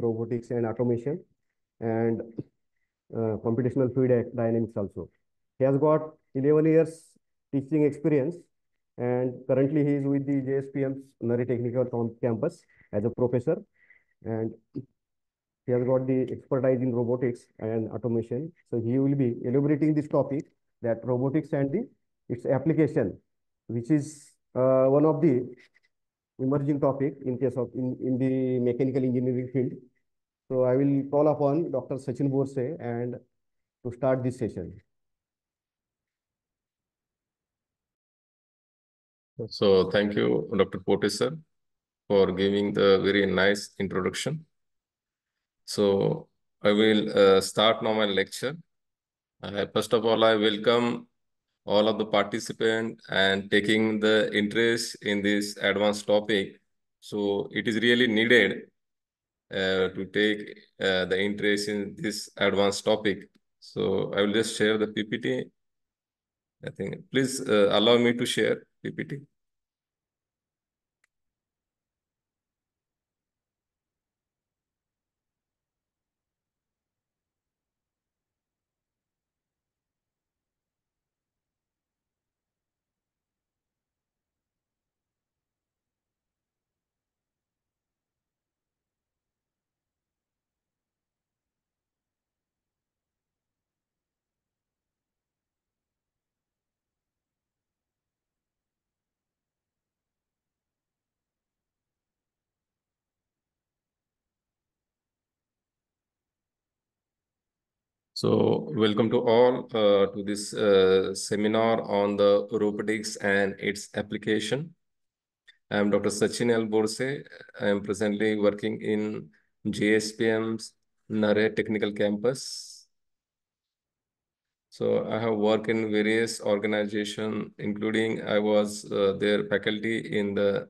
robotics and automation, and computational fluid dynamics also. He has got 11 years teaching experience, and currently he is with the JSPM's Nari Technical Campus as a professor, and he has got the expertise in robotics and automation. So he will be elaborating this topic, that robotics and its application, which is one of the emerging topic in the mechanical engineering field. So I will call upon Dr. Sachin Borse and to start this session. So thank you, Dr. Pote sir, for giving the very nice introduction. So I will start now my lecture. First of all, I welcome all of the participants and taking the interest in this advanced topic. So it is really needed to take the interest in this advanced topic. So I will just share the PPT. I think please allow me to share PPT. So welcome to all to this seminar on the robotics and its application. I am Dr. Sachin L. Borse. I am presently working in JSPM's Nare Technical Campus. So I have worked in various organizations, including I was their faculty in the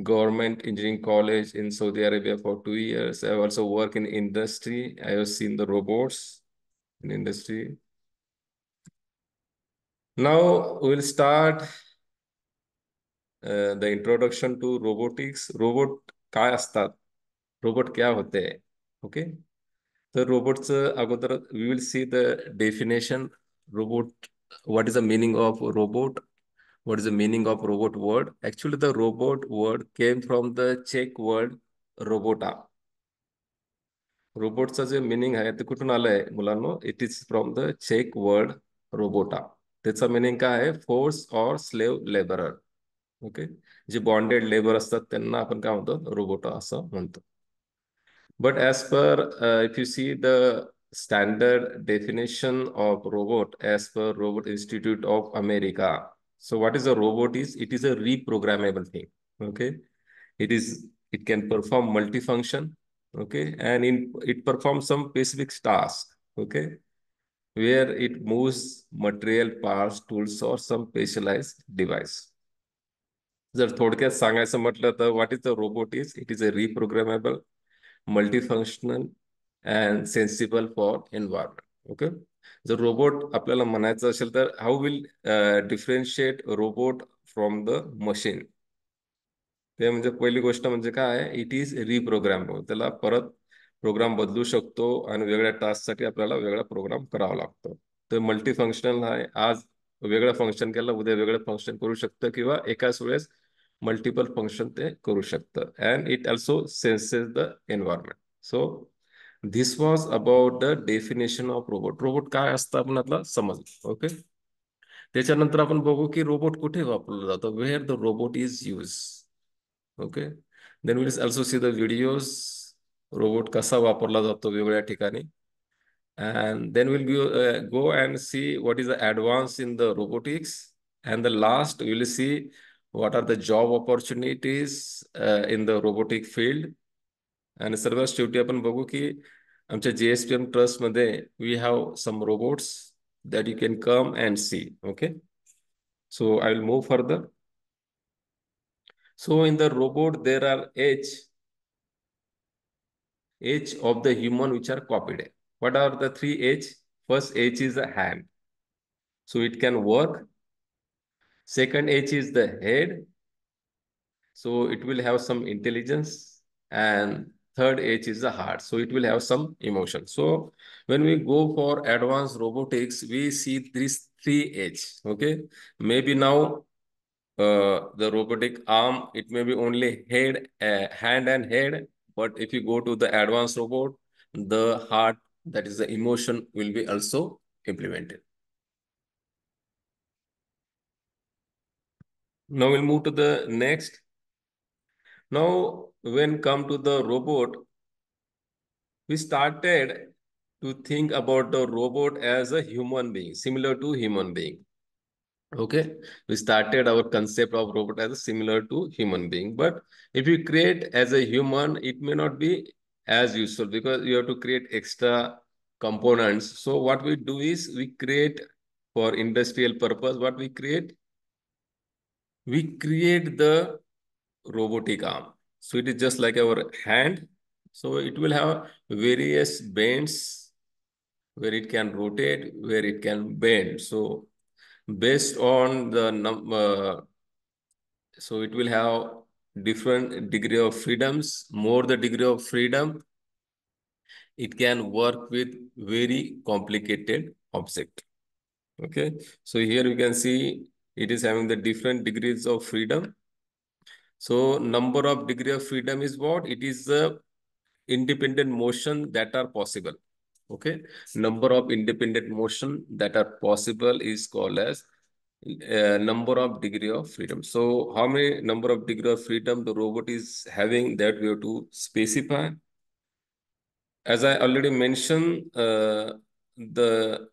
Government Engineering College in Saudi Arabia for 2 years. I also work in industry. I have seen the robots in industry. Now we'll start the introduction to robotics. Robot काय असतात? Robot क्या होते हैं? Okay. The robots अगोदर we will see the definition. Robot. What is the meaning of robot? What is the meaning of robot word? Actually, the robot word came from the Czech word robota. रोबोटचा जे meaning आहे ते कुठून आलंय मुलांनो? It is from the चेक word robota. त्याचा meaning काय आहे? Force or slave labourer. Okay. जे बॉन्डेड लेबर असतात त्यांना आपण काय म्हणतो? रोबोटा असं म्हणतो. But as per, if you see the standard definition of robot as per Robot Institute of America. So what is a robot is? It is a reprogrammable thing. Okay. It can perform multifunction. Okay. And it performs some specific task. Okay. Where it moves material parts, tools, or some specialized device. जर थोडक्यात सांगायचं म्हटलं तर what is the robot is? It is a reprogrammable, multifunctional and sensible for environment. Okay. जर robot आपल्याला म्हणायचं असेल तर how will differentiate robot from the machine? ते म्हणजे पहिली गोष्ट म्हणजे काय आहे? It is reprogrammable. त्याला परत प्रोग्राम बदलू शकतो आणि वेगळ्या टास्कसाठी आपल्याला वेगळा प्रोग्राम करावा लागतो. तर मल्टीफंक्शनल आहे. आज वेगळं फंक्शन केलं, उद्या वेगळं फंक्शन करू शकतं किंवा एकाच वेळेस मल्टिपल फंक्शन ते करू शकतं. And it also census the environment. So this was about the definition of robot. Robot काय असतं आपण आता समजलं. ओके. त्याच्यानंतर आपण बघू की रोबोट कुठे वापरला जातो. Where the robot is use. Okay. Then will also see the videos. Robot कसा वापरला जातो वेगवेगळ्या ठिकाणी. And then we'll go and see what is the advance in the robotics. And the last, we will see what are the job opportunities in the robotic field. And सर्वात शेवटी आपण बघू की आमच्या JSPM ट्रस्ट मध्ये we have some robots that you can come and see. Okay. So I will move further. So in the robot, there are H of the human which are copied. What are the three H? First H is the hand. So it can work. Second H is the head. So it will have some intelligence. and third H is the heart. So it will have some emotion. So when we go for advanced robotics, we see these three H. Okay, maybe now the robotic arm, it may be only head, hand and head. But if you go to the advanced robot, the heart, that is the emotion, will be also implemented. Now we'll move to the next. Now, when come to the robot, we started to think about the robot as a human being, similar to human being. Okay, we started our concept of robot as a similar to human being. But if you create as a human, it may not be as useful because you have to create extra components. So what we do is we create for industrial purpose. What we create the robotic arm. So it is just like our hand. So it will have various bends where it can rotate, where it can bend. So based on the number, so it will have different degree of freedoms. More the degree of freedom, it can work with very complicated object. Okay. So here you can see it is having the different degrees of freedom. So number of degree of freedom is what? It is the independent motion that are possible. Okay. Number of independent motion that are possible is called as number of degree of freedom. So how many number of degree of freedom the robot is having, that we have to specify. As I already mentioned,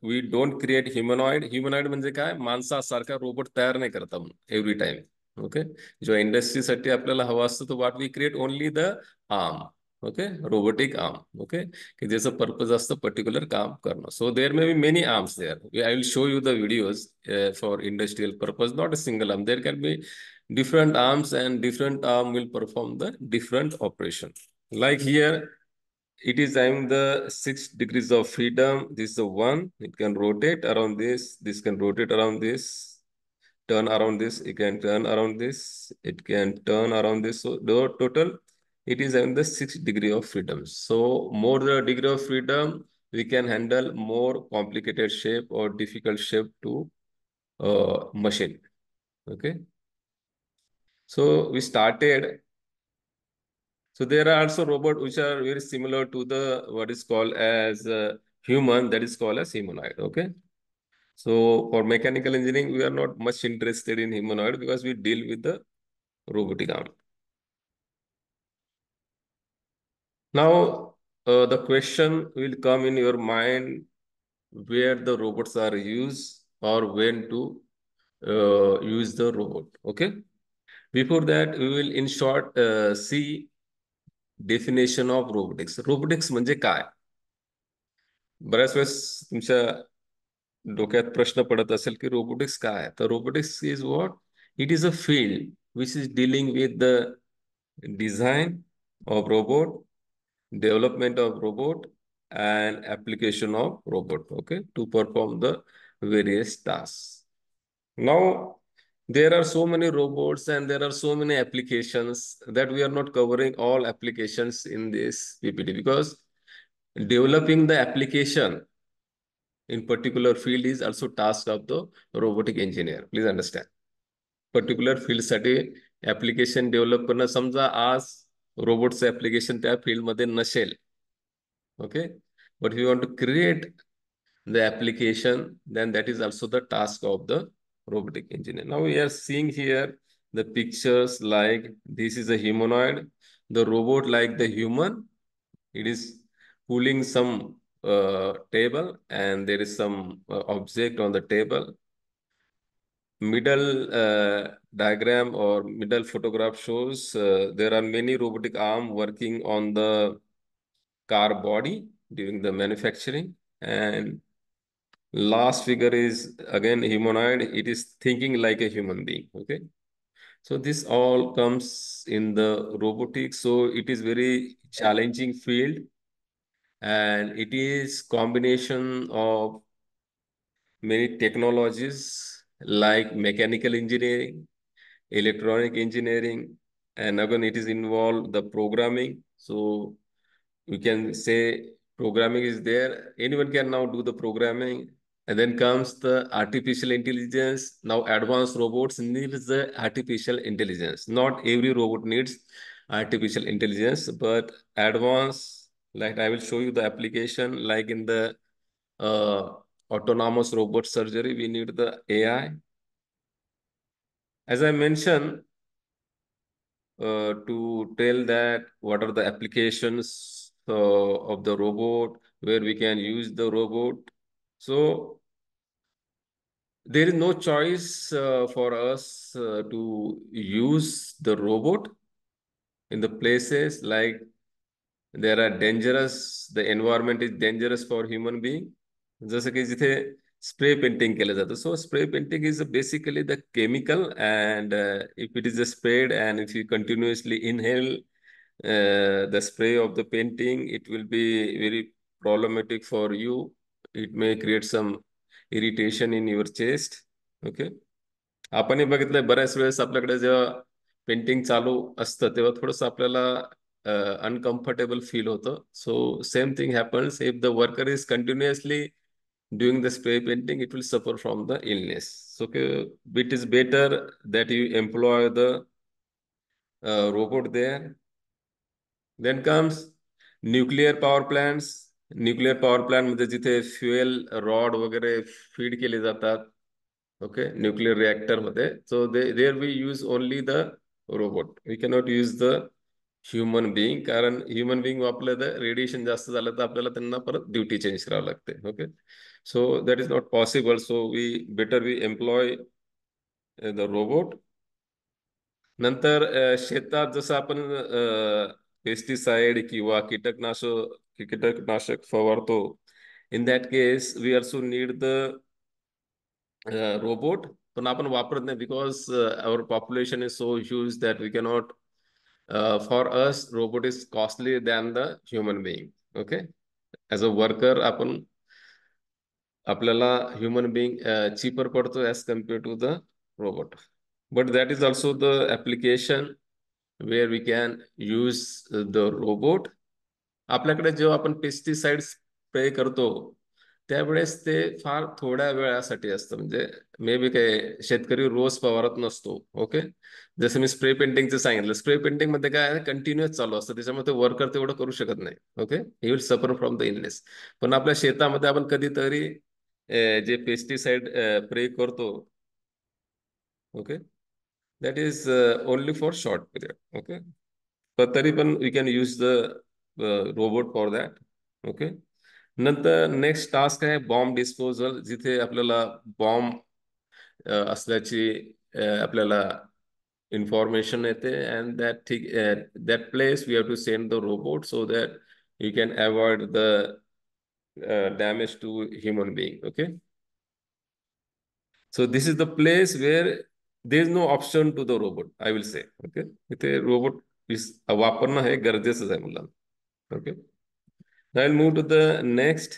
we don't create humanoid. Humanoid म्हणजे काय? माणसासारखा robot तयार नाही करत आपण every time. Okay. जेव्हा इंडस्ट्रीसाठी आपल्याला हवं असतं तर what we create only the arm. Okay. Robotic arm. Okay. की ज्याचं पर्पज असतं पर्टिक्युलर काम करणं. So there may be many arms there. I will show you the videos for industrial purpose, not a single arm. There can be different arms and different arm will perform the different operation. Like here, it is having the 6 degrees of freedom. This is the one. It can rotate around this. This can rotate around this. Turn around this. It can turn around this. It can turn around this. So the total, it is having the 6 degree of freedom. So more the degree of freedom, we can handle more complicated shape or difficult shape to machine. Okay. So we started. So there are also robots which are very similar to the what is called as human, that is called as humanoid. Okay. So for mechanical engineering, we are not much interested in humanoid because we deal with the robotic arm. Now, the question will come in your mind where the robots are used or when to use the robot. Okay. Before that, we will in short see definition of robotics. Robotics म्हणजे काय? बऱ्याच वेळेस तुमच्या डोक्यात प्रश्न पडत असेल की रोबोटिक्स काय आहे. तर robotics is what? It is a field which is dealing with the design of robot, development of robot, and application of robot, okay, to perform the various tasks. Now, there are so many robots and there are so many applications that we are not covering all applications in this PPT because developing the application in particular field is also task of the robotic engineer. Please understand. Particular field साठी application develop करणं, समजा आज रोबोटचं application त्या field मध्ये नसेल. Okay. But if you want to create the application, then that is also the task of the robotic engineer. Now we are seeing here the pictures like this is a humanoid, the robot like the human. It is pulling some table and there is some object on the table. Middle diagram or middle photograph shows there are many robotic arm working on the car body during the manufacturing, and last figure is again humanoid. It is thinking like a human being. Okay. So this all comes in the robotics. So it is very challenging field and it is combination of many technologies like mechanical engineering, electronic engineering, and again it is involved the programming So we can say programming is there. Anyone can now do the programming. And then comes the artificial intelligence. Now advanced robots needs the artificial intelligence. Not every robot needs artificial intelligence, but advanced, like I will show you the application, like in the uh, autonomous robot surgery, we need the AI. As I mentioned, to tell that what are the applications of the robot, where we can use the robot. So there is no choice for us to use the robot in the places like there are dangerous, the environment is dangerous for human being. जसं की जिथे spray painting केलं जातं. So spray painting is basically the chemical, and if it is sprayed and if you continuously inhale the spray of the painting, it will be very problematic for you. It may create some irritation in your chest. Okay. आपणही बघितलंय बऱ्याच वेळेस आपल्याकडे जेव्हा painting चालू असतं तेव्हा थोडंसं आपल्याला uncomfortable feel होतं. So same thing happens if the worker is continuously doing the spray painting, it will suffer from the illness. So okay, it is better that you employ the robot there. Then comes nuclear power plants. Nuclear power plant मध्ये जिथे fuel rod वगैरे feed केले जातात. Okay, nuclear reactor मध्ये. So there we use only the robot. We cannot use the human being, कारण human being वापरलं तर radiation जास्त झालं तर आपल्याला त्यांना परत ड्युटी चेंज करावं लागते. Okay, so that is not possible. So we employ the robot. नंतर शेतात जसं आपण पेस्टिसाइड किंवा कीटकनाशक फवारतो, in that case we also need the robot. पण आपण वापरत नाही because our population is so huge that we cannot. For us robot is costly than the human being. Okay, as a worker आपण आपल्याला human being cheaper पडतो as compare to the robot. But that is also the application where we can use the robot. आपल्याकडे जेव्हा आपण pesticide spray करतो त्यावेळेस ते फार थोड्या वेळासाठी असतं. म्हणजे मे बी काय शेतकरी रोज फवारत नसतो. ओके, जसं मी स्प्रे पेंटिंगचं सांगितलं, स्प्रे पेंटिंग मध्ये काय आहे, कंटिन्युअस चालू असतं, त्याच्यामुळे ते वर्कर तेवढं करू शकत नाही. Okay, he will suffer from the illness. पण आपल्या शेतामध्ये आपण कधीतरी जे पेस्टिसाइड स्प्रे करतो, okay, that is only for short period. Okay, but तरी पण we can use the robot for that. Okay, नंतर नेक्स्ट टास्क आहे बॉम्ब डिस्पोजल, जिथे आपल्याला बॉम्ब असल्याची आपल्याला इन्फॉर्मेशन येते, and that place we have to send the robot so that you can avoid the damage to human being. Okay, so this is the place where there is no option to the robot, I will say. Okay, इथे robot वापरणं हे गरजेचंच आहे मुलांना. Okay, now I'll move to the next.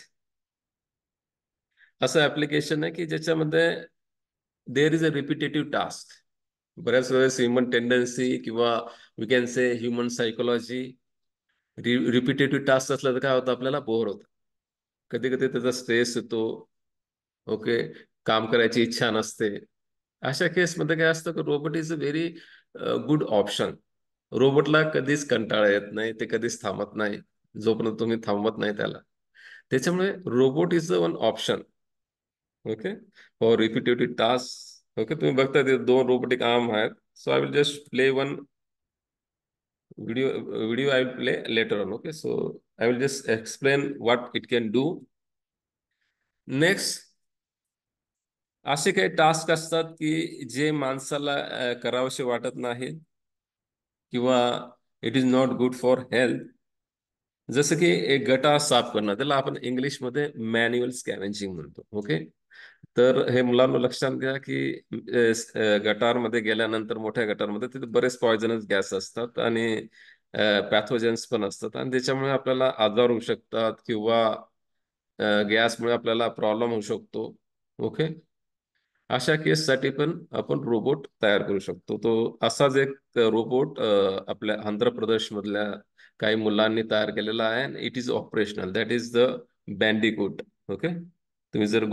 असं application आहे की ज्याच्यामध्ये there is a repetitive task. बऱ्याच वेळेस ह्युमन टेंडन्सी किंवा we can say human psychology, repetitive task असलं तर काय होतं, आपल्याला बोर होतं. कधी कधी त्याचा स्ट्रेस येतो. ओके, काम करायची इच्छा नसते. अशा केसमध्ये काय असतं की robot is a very good option. रोबोटला कधीच कंटाळा येत नाही, ते कधीच थांबत नाही जोपर्यंत तुम्ही थांबवत नाही त्याला. त्याच्यामुळे robot is one option. Okay, for repetitive task. Okay, तुम्ही बघता ते दोन रोबोटिक आर्म आहेत. So I will just play one video I will play later on. Okay, so I will just explain what it can do. Next, असे काही task असतात की जे माणसाला करावेसे वाटत नाही किंवा it is not good for health. जसं की एक गटार साफ करणं, त्याला आपण इंग्लिशमध्ये मॅन्युअल स्कॅव्हेंजिंग म्हणतो. ओके, तर हे मुलांना लक्षात घ्या की गटारमध्ये गेल्यानंतर, मोठ्या गटारमध्ये, तिथे बरेच पॉयझनस गॅस असतात आणि पॅथोजन्स पण असतात, आणि त्याच्यामुळे आपल्याला आजार होऊ शकतात किंवा गॅसमुळे आपल्याला प्रॉब्लेम होऊ शकतो. ओके, अशा केससाठी पण आपण रोबोट तयार करू शकतो. तो असाच एक रोबोट आपल्या आंध्र प्रदेश मधल्या काही मुलांनी तयार केलेला आहे. It is operational. That is the bandicoot. Okay, तुम्ही जर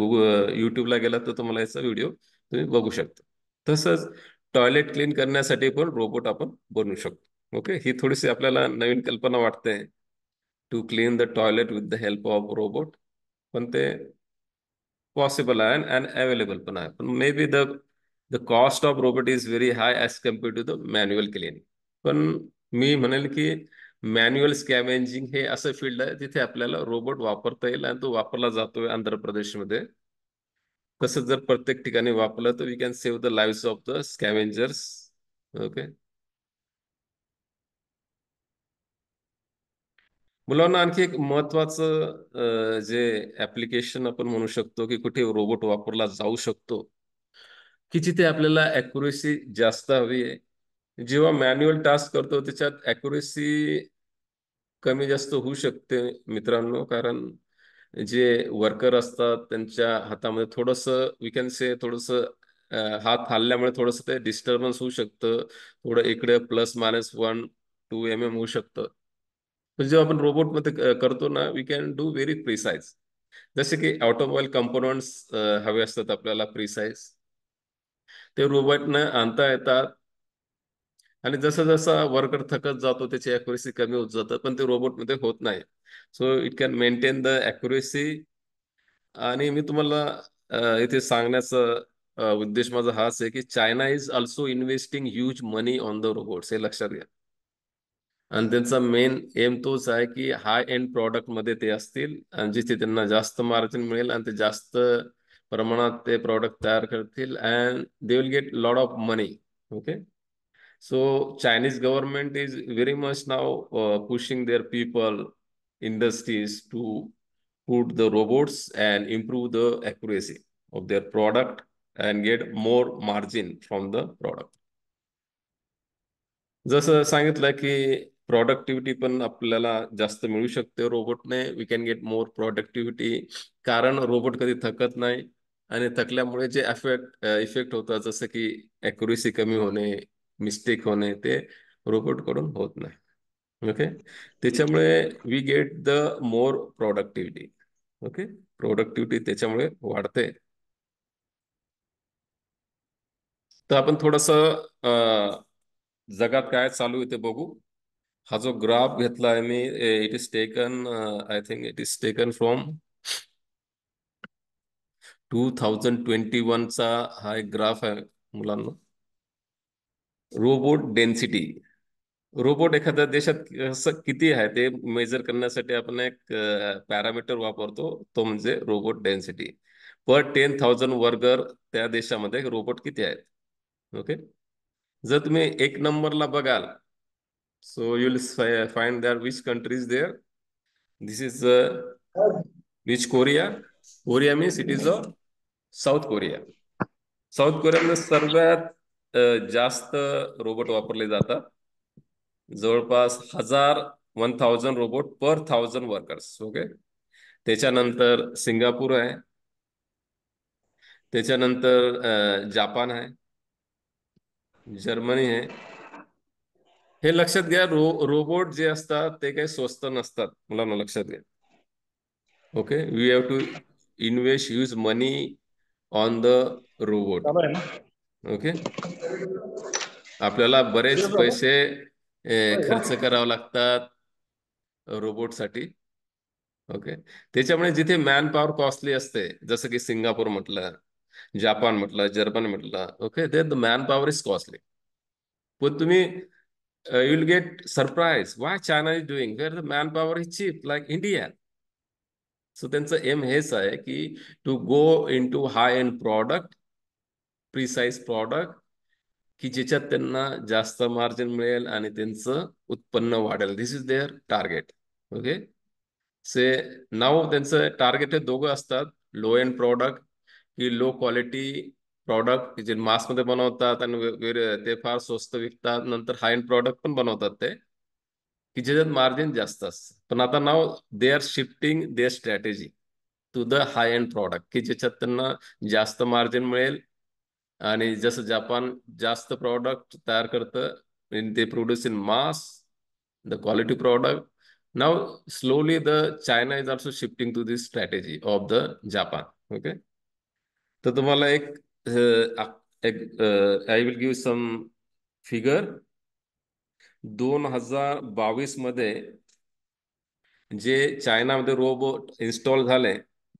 युट्यूबला गेलात तर तुम्हाला याचा व्हिडिओ तुम्ही बघू शकता. तसंच टॉयलेट क्लीन करण्यासाठी पण रोबोट आपण बनवू शकतो. ओके, ही थोडीशी आपल्याला नवीन कल्पना वाटते, to clean the toilet with the help of robot. पण ते पॉसिबल आहे अँड अवेलेबल पण आहे. पण may be the the cost of robot is very high as compared to the manual cleaning. पण मी म्हणेल की मॅन्युअल स्कॅव्हेंजिंग हे असं फील्ड आहे जिथे आपल्याला रोबोट वापरता येईल आणि तो वापरला जातोय आंध्र प्रदेशमध्ये. तसं जर प्रत्येक ठिकाणी वापरलं तर we can save the lives of the scavengers. Okay, मुलांना आणखी एक महत्वाचं जे ऍप्लिकेशन आपण म्हणू शकतो की कुठे रोबोट वापरला जाऊ शकतो, की जिथे आपल्याला अॅक्युरेसी जास्त हवी आहे. जेव्हा मॅन्युअल टास्क करतो त्याच्यात अॅक्युरेसी कमी जास्त होऊ शकते मित्रांनो, कारण जे वर्कर असतात त्यांच्या हातामध्ये थोडंसं वी कॅन से थोडंसं हात हलल्यामुळे थोडंसं ते डिस्टर्बन्स होऊ शकतं. थोडं इकडे +-1-2 mm होऊ शकतं. पण जेव्हा आपण रोबोटमध्ये करतो ना, we can do very precise. जसे की ऑटोमोबाईल कंपोनंट्स हवे असतात आपल्याला प्रिसाइज, ते रोबोटनं आणता येतात. आणि जसं जसं वर्कर थकत जातो त्याची अॅक्युरेसी कमी होत जातं, पण ते रोबोटमध्ये होत नाही. So it can maintain the accuracy. आणि मी तुम्हाला इथे सांगण्याचा उद्देश माझा हाच आहे की China is also investing huge money on the robots, हे लक्षात घ्या. आणि त्यांचा मेन एम तोच आहे की हाय एंड प्रॉडक्ट मध्ये ते असतील आणि जिथे त्यांना जास्त मार्जिन मिळेल आणि ते जास्त प्रमाणात ते प्रॉडक्ट तयार करतील and they will get lot of money. Okay, so Chinese government is very much now pushing their people, industries to put the robots and improve the accuracy of their product and get more margin from the product. जसं सांगितलं की productivity पण आपल्याला जास्त मिळू शकते रोबोटने. We can get more productivity, कारण रोबोट कधी थकत नाही. आणि थकल्यामुळे जे इफेक्ट होतात जसं की अॅक्युरेसी कमी होणे, मिस्टेक होणे, ते रोबोट कडून होत नाही. ओके, त्याच्यामुळे we get the more productivity. Okay, productivity त्याच्यामुळे वाढते. तर आपण थोडस जगात काय चालू आहे ते बघू. हा जो ग्राफ घेतला आहे मी, it is taken, I think it is taken from 2021चा हा एक ग्राफ आहे मुलांना. Robot density. रोबोट एखाद्या देशात कसं किती आहे ते मेजर करण्यासाठी आपण एक पॅरामीटर वापरतो, तो म्हणजे रोबोट डेन्सिटी. पर 10,000 वर्गर त्या देशामध्ये रोबोट किती आहेत. ओके, जर तुम्ही 1 नंबरला बघाल, so you will find that which country is there. This is which Korea. Korea means it is a south Korea. South कोरियामध्ये सर्वात जास्त रोबोट वापरले जातात. जवळपास 1,000 रोबोट पर 1,000 वर्कर्स. ओके, त्याच्यानंतर सिंगापूर आहे, त्याच्यानंतर जापान आहे, जर्मनी आहे. हे लक्षात घ्या, रोबोट जे असतात ते काही स्वस्त नसतात मुलांना, लक्षात घ्या. Okay, we have to invest huge money on the robot. चालू आहे ना. ओके, आपल्याला बरेच पैसे खर्च करावे लागतात रोबोटसाठी. ओके, त्याच्यामुळे जिथे मॅन पॉवर कॉस्टली असते, जसं की सिंगापूर म्हटलं, जापान म्हटलं, जर्मन म्हटलं, ओके, ते the man power is costly. पण तुम्ही you will get surprise why China is doing where the man power is cheap like India. So त्यांचं एम हेच आहे की to go in to high end product, precise product, की ज्याच्यात त्यांना जास्त मार्जिन मिळेल आणि त्यांचं उत्पन्न वाढेल. This is there target. Okay, say नाव त्यांचं टार्गेट हे दोघं असतात, लो एंड प्रॉडक्ट की लो क्वालिटी प्रॉडक्ट जे मासमध्ये बनवतात आणि ते फार स्वस्त विकतात. नंतर हाय एंड प्रॉडक्ट पण बनवतात ते, की ज्याच्यात मार्जिन जास्त असतं. पण आता now they are shifting their strategy to the high end product, की ज्याच्यात त्यांना जास्त मार्जिन मिळेल. आणि जसं जापान जास्त प्रॉडक्ट तयार करतं, ते produce in mass, the quality product. Now, slowly, the China is also shifting to this strategy of the Japan. Okay. तर तुम्हाला I will give some figure. 2022 मध्ये जे चायनामध्ये रोबोट इन्स्टॉल झाले,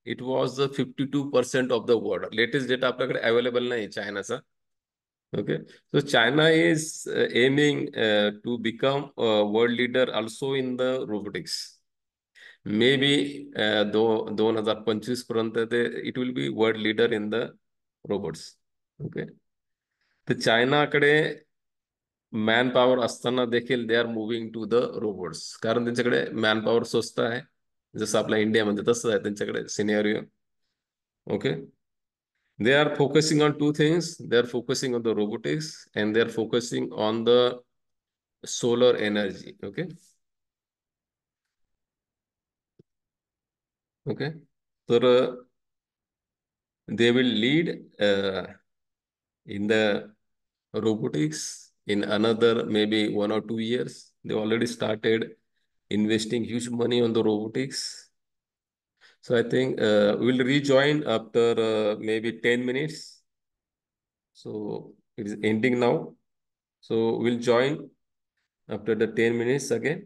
it was 52% of the world. Latest data आपल्याकडे available नाही चायनाचा. Okay. So China is aiming to become world leader also in the robotics. Maybe 2025 पर्यंत ते it will be world leader in the robots. Okay. तर चायनाकडे man power असताना देखील they are moving to the robots, कारण त्यांच्याकडे man power स्वस्त आहे. जसं आपल्या इंडियामध्ये तसं आहे त्यांच्याकडे scenario. Okay. They are focusing on two things. They are focusing on the robotics and they are focusing on the solar energy. Okay. Okay. So they will lead in the robotics in another maybe 1 or 2 years. They already started investing huge money on the robotics. So I think we'll rejoin after maybe 10 minutes. So it is ending now. So we'll join after the 10 minutes again.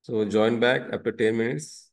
So join back after 10 minutes.